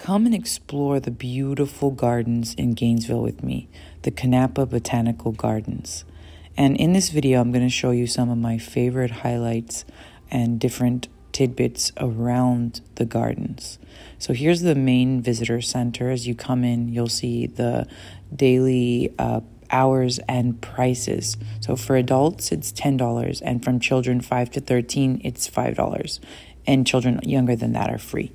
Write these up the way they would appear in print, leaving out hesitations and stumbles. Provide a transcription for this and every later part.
Come and explore the beautiful gardens in Gainesville with me, the Kanapaha Botanical Gardens. And in this video, I'm going to show you some of my favorite highlights and different tidbits around the gardens. So here's the main visitor center. As you come in, you'll see the daily hours and prices. So for adults, it's $10, and from children 5 to 13, it's $5. And children younger than that are free.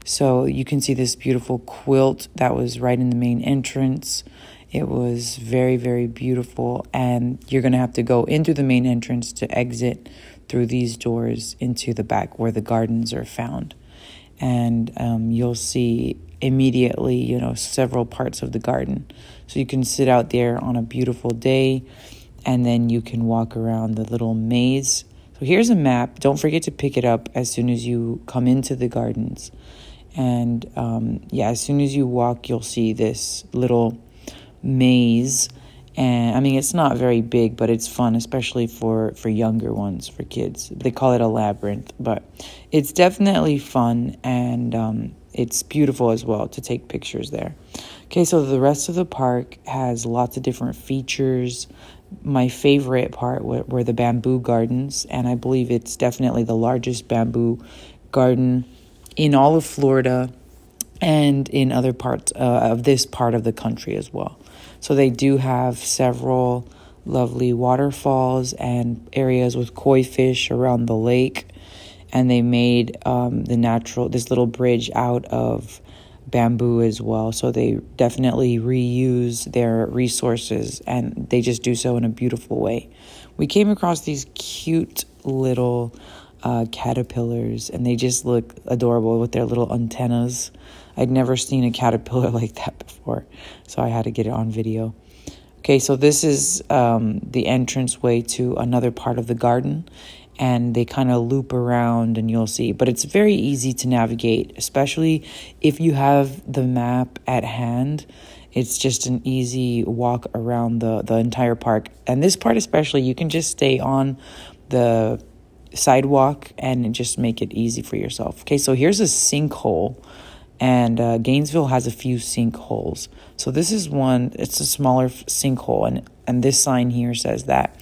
So you can see this beautiful quilt that was right in the main entrance. It was very, very beautiful, and you're going to have to go into the main entrance to exit through these doors into the back where the gardens are found. And you'll see immediately, several parts of the garden. So you can sit out there on a beautiful day, and then you can walk around the little maze. So here's a map. Don't forget to pick it up as soon as you come into the gardens. And as soon as you walk, you'll see this little maze. And it's not very big, but it's fun, especially for younger ones, for kids. They call it a labyrinth, but it's definitely fun, and it's beautiful as well to take pictures there. Okay, so the rest of the park has lots of different features. My favorite part were the bamboo gardens, and I believe it's definitely the largest bamboo garden in all of Florida and in other parts of this part of the country as well. So they do have several lovely waterfalls and areas with koi fish around the lake. And they made this little bridge out of bamboo as well. So they definitely reuse their resources, and they just do so in a beautiful way. We came across these cute little caterpillars, and they just look adorable with their little antennas. I'd never seen a caterpillar like that before, so I had to get it on video. Okay, so this is the entranceway to another part of the garden, and they kind of loop around, and you'll see. But it's very easy to navigate, especially if you have the map at hand. It's just an easy walk around the entire park. And this part especially, you can just stay on the sidewalk and just make it easy for yourself. Okay, so here's a sinkhole. And Gainesville has a few sinkholes. So this is one, it's a smaller sinkhole. And this sign here says that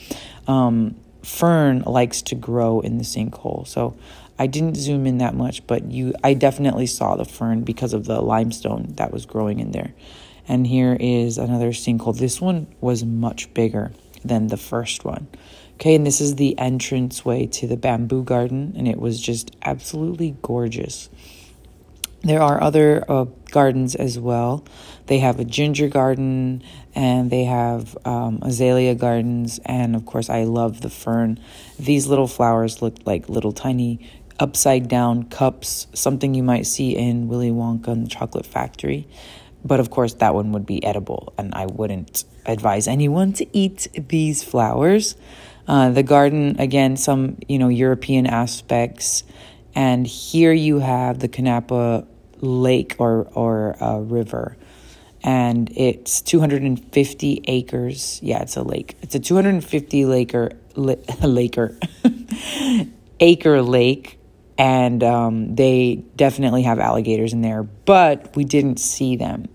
fern likes to grow in the sinkhole. So I didn't zoom in that much, but I definitely saw the fern because of the limestone that was growing in there. And here is another sinkhole. This one was much bigger than the first one. Okay, and this is the entranceway to the bamboo garden, and it was just absolutely gorgeous. There are other gardens as well. They have a ginger garden, and they have azalea gardens, and of course I love the fern. These little flowers look like little tiny upside down cups, something you might see in Willy Wonka and the Chocolate Factory. But of course that one would be edible, and I wouldn't advise anyone to eat these flowers. The garden, again, some European aspects. And here you have the Kanapaha Lake or river, and it's 250 acres. Yeah, it's a lake. It's a 250 acre lake, and they definitely have alligators in there, but we didn't see them.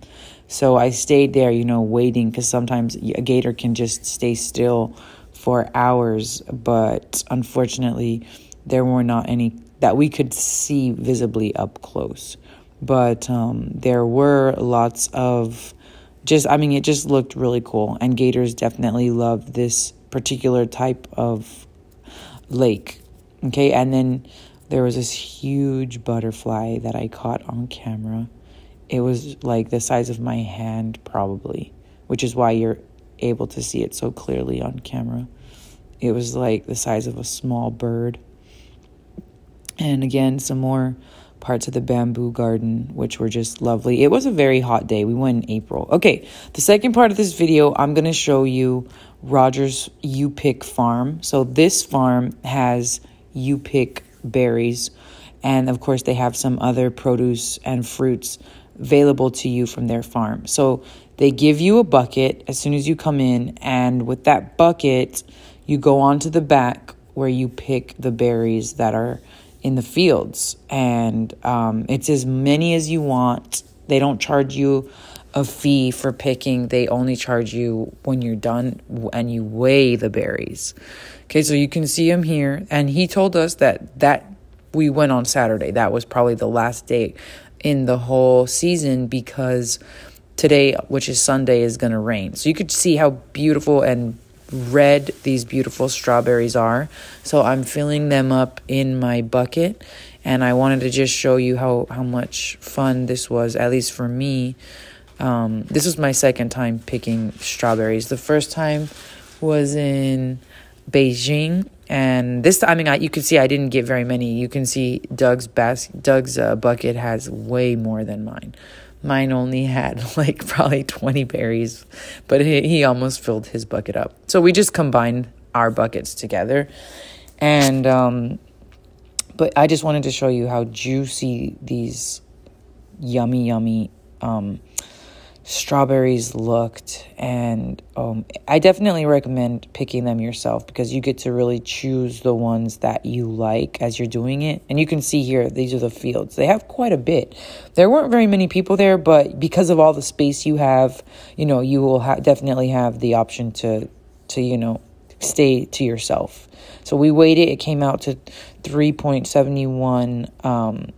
So I stayed there, waiting, because sometimes a gator can just stay still for hours, but unfortunately there were not any that we could see visibly up close. But there were lots of it just looked really cool. And gators definitely love this particular type of lake. Okay, and then there was this huge butterfly that I caught on camera. It was like the size of my hand probably, which is why you're able to see it so clearly on camera. It was like the size of a small bird. And again, some more parts of the bamboo garden, which were just lovely. It was a very hot day. We went in April. Okay, the second part of this video, I'm going to show you Rogers U-Pick Farm. So this farm has U-Pick berries, and of course they have some other produce and fruits available to you from their farm. So they give you a bucket as soon as you come in, and with that bucket, you go on to the back where you pick the berries that are in the fields, and it's as many as you want They don't charge you a fee for picking. They only charge you when you're done and you weigh the berries. Okay, so you can see him here. And he told us that we went on Saturday. That was probably the last day in the whole season because today, which is Sunday, is going to rain. So you could see how beautiful and red these beautiful strawberries are. So I'm filling them up in my bucket. And I wanted to just show you how much fun this was, at least for me. This was my second time picking strawberries. The first time was in Beijing, and this time, you can see I didn't get very many. You can see Doug's bucket has way more than mine. Mine only had like probably 20 berries, but he almost filled his bucket up. So we just combined our buckets together, and but I just wanted to show you how juicy these yummy strawberries looked. And I definitely recommend picking them yourself because you get to really choose the ones that you like as you're doing it. And you can see here, these are the fields. They have quite a bit. There weren't very many people there, but because of all the space you have, you will definitely have the option to stay to yourself. So we weighed it. It came out to 3.71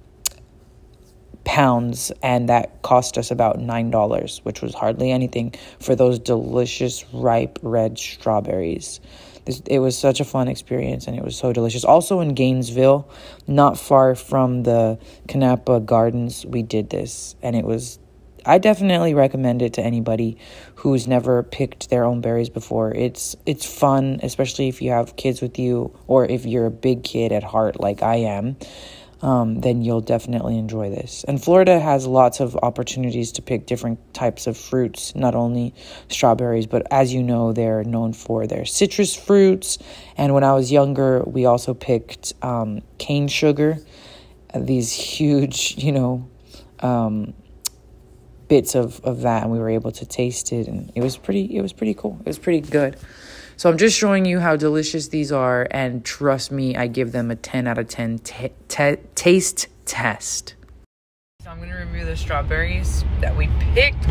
pounds, and that cost us about $9, which was hardly anything for those delicious ripe red strawberries. It was such a fun experience, and it was so delicious. Also in Gainesville, not far from the Kanapaha Gardens, we did this, and I definitely recommend it to anybody who's never picked their own berries before. It's fun, especially if you have kids with you, or if you're a big kid at heart like I am. Then you'll definitely enjoy this. And Florida has lots of opportunities to pick different types of fruits, not only strawberries, but as you know, they're known for their citrus fruits. And when I was younger, we also picked cane sugar, these huge, bits of that, and we were able to taste it, and it was pretty cool. It was pretty good. So I'm just showing you how delicious these are, and trust me, I give them a 10 out of 10 taste test. So I'm going to review the strawberries that we picked.